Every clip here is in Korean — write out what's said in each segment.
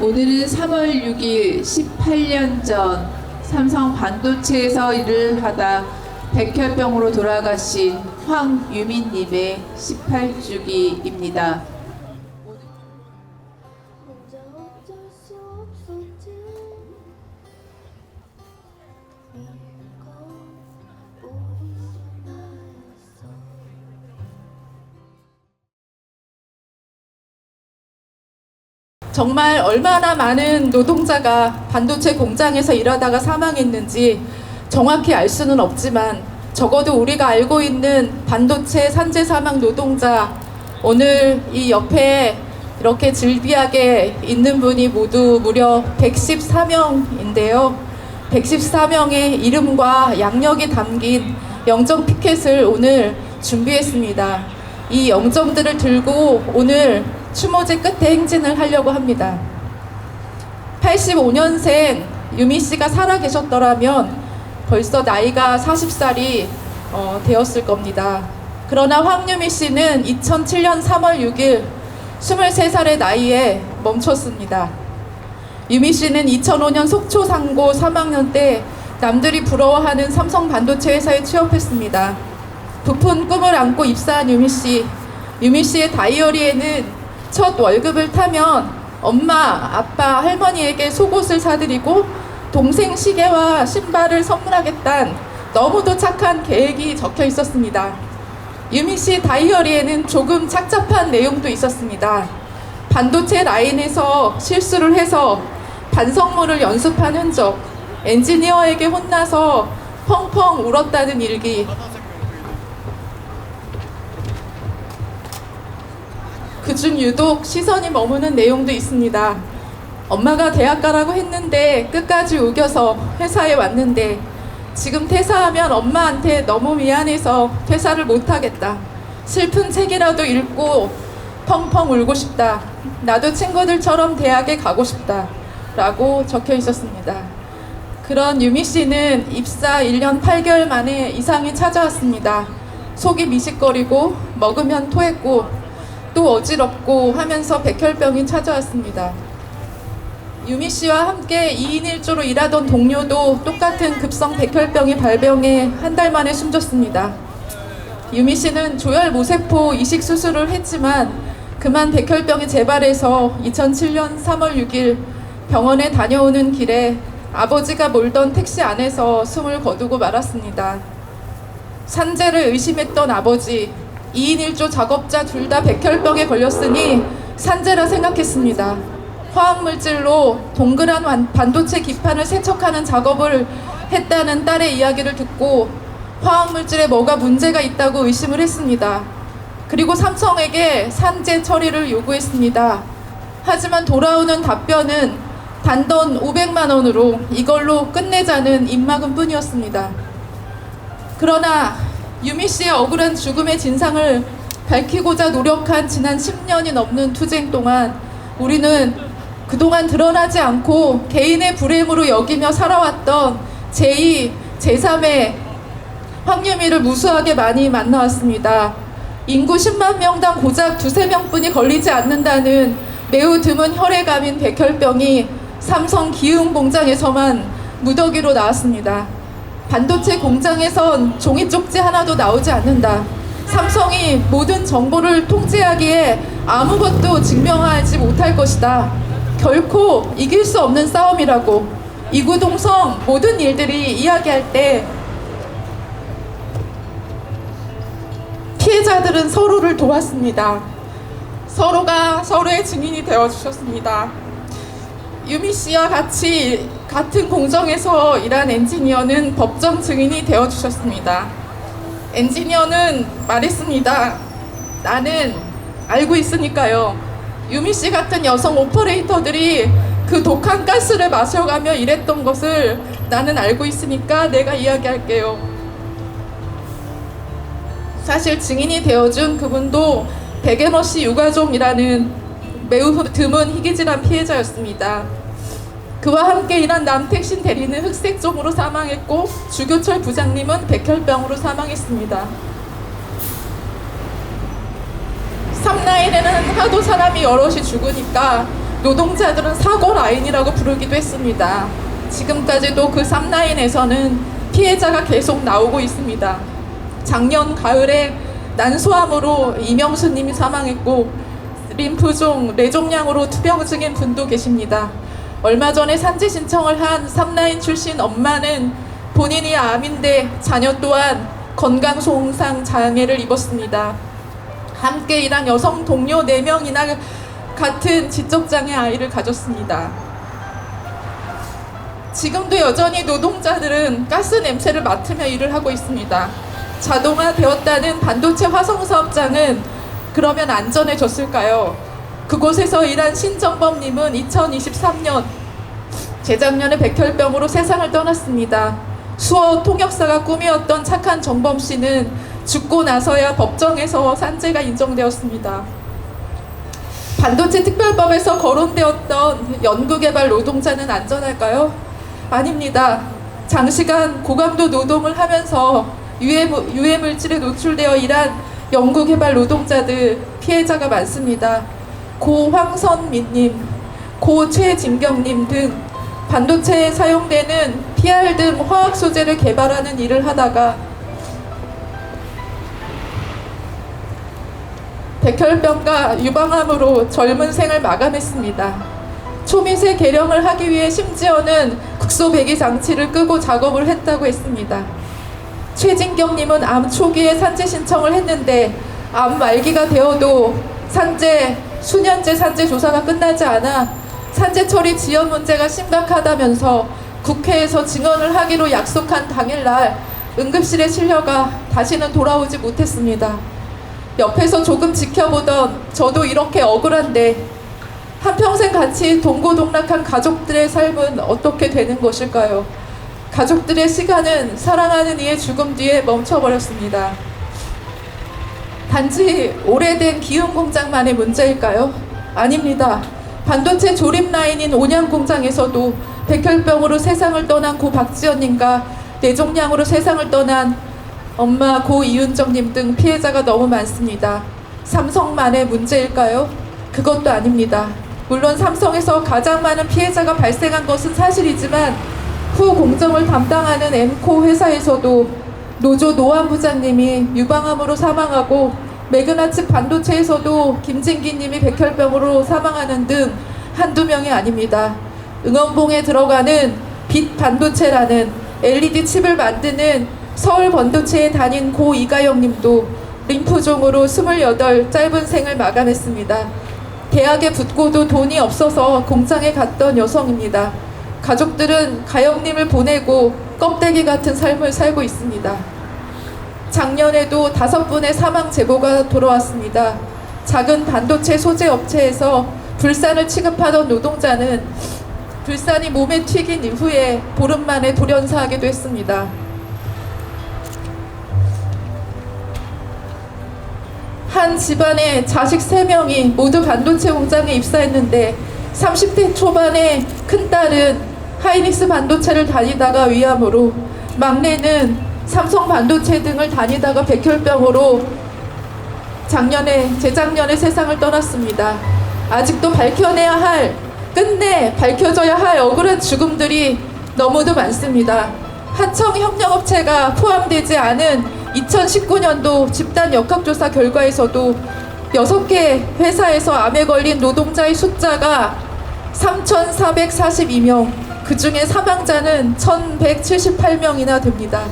오늘은 3월 6일 18년 전 삼성 반도체에서 일을 하다 백혈병으로 돌아가신 황유민님의 18주기입니다. 정말 얼마나 많은 노동자가 반도체 공장에서 일하다가 사망했는지 정확히 알 수는 없지만 적어도 우리가 알고 있는 반도체 산재 사망 노동자, 오늘 이 옆에 이렇게 질비하게 있는 분이 모두 무려 114명인데요. 114명의 이름과 양력이 담긴 영정 피켓을 오늘 준비했습니다. 이 영정들을 들고 오늘 추모제 끝에 행진을 하려고 합니다. 85년생 유미 씨가 살아 계셨더라면 벌써 나이가 40살이 되었을 겁니다. 그러나 황유미 씨는 2007년 3월 6일 23살의 나이에 멈췄습니다. 유미 씨는 2005년 속초 상고 3학년 때 남들이 부러워하는 삼성 반도체 회사에 취업했습니다. 부푼 꿈을 안고 입사한 유미 씨의 다이어리에는 첫 월급을 타면 엄마, 아빠, 할머니에게 속옷을 사드리고 동생 시계와 신발을 선물하겠다는 너무도 착한 계획이 적혀 있었습니다. 유미 씨 다이어리에는 조금 착잡한 내용도 있었습니다. 반도체 라인에서 실수를 해서 반성문을 연습한 흔적, 엔지니어에게 혼나서 펑펑 울었다는 일기, 그중 유독 시선이 머무는 내용도 있습니다. 엄마가 대학 가라고 했는데 끝까지 우겨서 회사에 왔는데 지금 퇴사하면 엄마한테 너무 미안해서 퇴사를 못하겠다. 슬픈 책이라도 읽고 펑펑 울고 싶다. 나도 친구들처럼 대학에 가고 싶다. 라고 적혀 있었습니다. 그런 유미 씨는 입사 1년 8개월 만에 이상이 찾아왔습니다. 속이 미식거리고 먹으면 토했고 또 어지럽고 하면서 백혈병이 찾아왔습니다. 유미 씨와 함께 2인 1조로 일하던 동료도 똑같은 급성 백혈병이 발병해 한 달 만에 숨졌습니다. 유미 씨는 조혈모세포 이식 수술을 했지만 그만 백혈병이 재발해서 2007년 3월 6일 병원에 다녀오는 길에 아버지가 몰던 택시 안에서 숨을 거두고 말았습니다. 산재를 의심했던 아버지, 2인 1조 작업자 둘 다 백혈병에 걸렸으니 산재라 생각했습니다. 화학물질로 동그란 반도체 기판을 세척하는 작업을 했다는 딸의 이야기를 듣고 화학물질에 뭐가 문제가 있다고 의심을 했습니다. 그리고 삼성에게 산재 처리를 요구했습니다. 하지만 돌아오는 답변은 단돈 500만 원으로 이걸로 끝내자는 입막음 뿐이었습니다. 그러나 유미 씨의 억울한 죽음의 진상을 밝히고자 노력한 지난 10년이 넘는 투쟁 동안 우리는 그동안 드러나지 않고 개인의 불행으로 여기며 살아왔던 제2, 제3의 황유미를 무수하게 많이 만나왔습니다. 인구 10만 명당 고작 2~3명뿐이 걸리지 않는다는 매우 드문 혈액암인 백혈병이 삼성 기흥 공장에서만 무더기로 나왔습니다. 반도체 공장에선 종이 쪽지 하나도 나오지 않는다. 삼성이 모든 정보를 통제하기에 아무것도 증명하지 못할 것이다. 결코 이길 수 없는 싸움이라고 이구동성 모든 일들이 이야기할 때 피해자들은 서로를 도왔습니다. 서로가 서로의 증인이 되어주셨습니다. 유미 씨와 같은 공정에서 일한 엔지니어는 법정 증인이 되어주셨습니다. 엔지니어는 말했습니다. 나는 알고 있으니까요. 유미 씨 같은 여성 오퍼레이터들이 그 독한 가스를 마셔가며 일했던 것을 나는 알고 있으니까 내가 이야기할게요. 사실 증인이 되어준 그분도 백앤워시 유가족이라는 매우 드문 희귀질환 피해자였습니다. 그와 함께 일한 남택신 대리는 흑색종으로 사망했고 주교철 부장님은 백혈병으로 사망했습니다. 삼라인에는 하도 사람이 여럿이 죽으니까 노동자들은 사고 라인이라고 부르기도 했습니다. 지금까지도 그 3라인에서는 피해자가 계속 나오고 있습니다. 작년 가을에 난소암으로 이명수님이 사망했고 림프종, 뇌종양으로 투병 중인 분도 계십니다. 얼마 전에 산재 신청을 한 3라인 출신 엄마는 본인이 암인데 자녀 또한 건강 손상 장애를 입었습니다. 함께 일한 여성 동료 4명이나 같은 지적장애 아이를 가졌습니다. 지금도 여전히 노동자들은 가스 냄새를 맡으며 일을 하고 있습니다. 자동화되었다는 반도체 화성 사업장은 그러면 안전해졌을까요? 그곳에서 일한 신정범님은 2023년 재작년에 백혈병으로 세상을 떠났습니다. 수어 통역사가 꿈이었던 착한 정범 씨는 죽고 나서야 법정에서 산재가 인정되었습니다. 반도체 특별법에서 거론되었던 연구개발 노동자는 안전할까요? 아닙니다. 장시간 고강도 노동을 하면서 유해 물질에 노출되어 일한 연구개발 노동자들 피해자가 많습니다. 고 황선민님, 고 최진경님 등 반도체에 사용되는 PR 등 화학 소재를 개발하는 일을 하다가 백혈병과 유방암으로 젊은 생을 마감했습니다. 초미세 계량을 하기 위해 심지어는 국소배기 장치를 끄고 작업을 했다고 했습니다. 최진경님은 암 초기에 산재 신청을 했는데 암 말기가 되어도 수년째 산재 조사가 끝나지 않아 산재 처리 지연 문제가 심각하다면서 국회에서 증언을 하기로 약속한 당일날 응급실에 실려가 다시는 돌아오지 못했습니다. 옆에서 조금 지켜보던 저도 이렇게 억울한데 한평생 같이 동고동락한 가족들의 삶은 어떻게 되는 것일까요? 가족들의 시간은 사랑하는 이의 죽음 뒤에 멈춰버렸습니다. 단지 오래된 기흥 공장만의 문제일까요? 아닙니다. 반도체 조립 라인인 온양 공장에서도 백혈병으로 세상을 떠난 고 박지연님과 뇌종양으로 세상을 떠난 엄마 고 이윤정님 등 피해자가 너무 많습니다. 삼성만의 문제일까요? 그것도 아닙니다. 물론 삼성에서 가장 많은 피해자가 발생한 것은 사실이지만 후 공정을 담당하는 엠코 회사에서도 노조 노안 부장님이 유방암으로 사망하고 매그나칩 반도체에서도 김진기님이 백혈병으로 사망하는 등 한두 명이 아닙니다. 응원봉에 들어가는 빛 반도체라는 LED 칩을 만드는 서울 반도체에 다닌 고 이가영님도 림프종으로 28 짧은 생을 마감했습니다. 대학에 붙고도 돈이 없어서 공장에 갔던 여성입니다. 가족들은 가영님을 보내고 껍데기 같은 삶을 살고 있습니다. 작년에도 5분의 사망 제보가 돌아왔습니다. 작은 반도체 소재 업체에서 불산을 취급하던 노동자는 불산이 몸에 튀긴 이후에 보름 만에 돌연사하기도 했습니다. 한 집안에 자식 3명이 모두 반도체 공장에 입사했는데 30대 초반의 큰딸은 하이닉스 반도체를 다니다가 위암으로, 막내는 삼성 반도체 등을 다니다가 백혈병으로 재작년에 세상을 떠났습니다. 아직도 끝내 밝혀져야 할 억울한 죽음들이 너무도 많습니다. 하청협력업체가 포함되지 않은 2019년도 집단 역학조사 결과에서도 6개 회사에서 암에 걸린 노동자의 숫자가 3,442명, 그 중에 사망자는 1,178명이나 됩니다.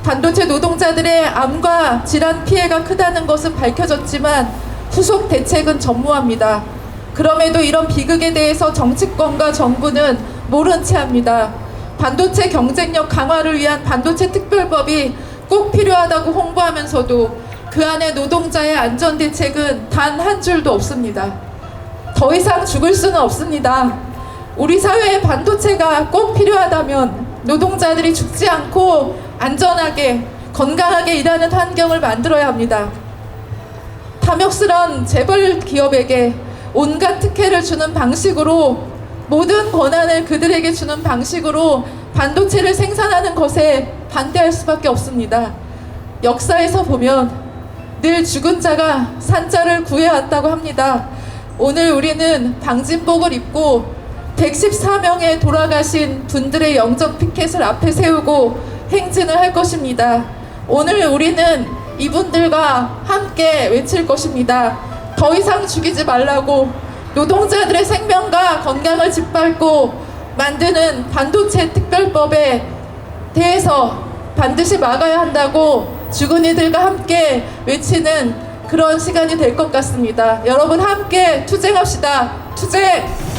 반도체 노동자들의 암과 질환 피해가 크다는 것은 밝혀졌지만 후속 대책은 전무합니다. 그럼에도 이런 비극에 대해서 정치권과 정부는 모른 채 합니다. 반도체 경쟁력 강화를 위한 반도체 특별법이 꼭 필요하다고 홍보하면서도 그 안에 노동자의 안전 대책은 단 한 줄도 없습니다. 더 이상 죽을 수는 없습니다. 우리 사회에 반도체가 꼭 필요하다면 노동자들이 죽지 않고 안전하게 건강하게 일하는 환경을 만들어야 합니다. 탐욕스런 재벌 기업에게 온갖 특혜를 주는 방식으로, 모든 권한을 그들에게 주는 방식으로 반도체를 생산하는 것에 반대할 수밖에 없습니다. 역사에서 보면 늘 죽은 자가 산자를 구해왔다고 합니다. 오늘 우리는 방진복을 입고 114명의 돌아가신 분들의 영적 피켓을 앞에 세우고 행진을 할 것입니다. 오늘 우리는 이분들과 함께 외칠 것입니다. 더 이상 죽이지 말라고, 노동자들의 생명과 건강을 짓밟고 만드는 반도체 특별법에 대해서 반드시 막아야 한다고 죽은 이들과 함께 외치는 그런 시간이 될 것 같습니다. 여러분 함께 투쟁합시다. 투쟁!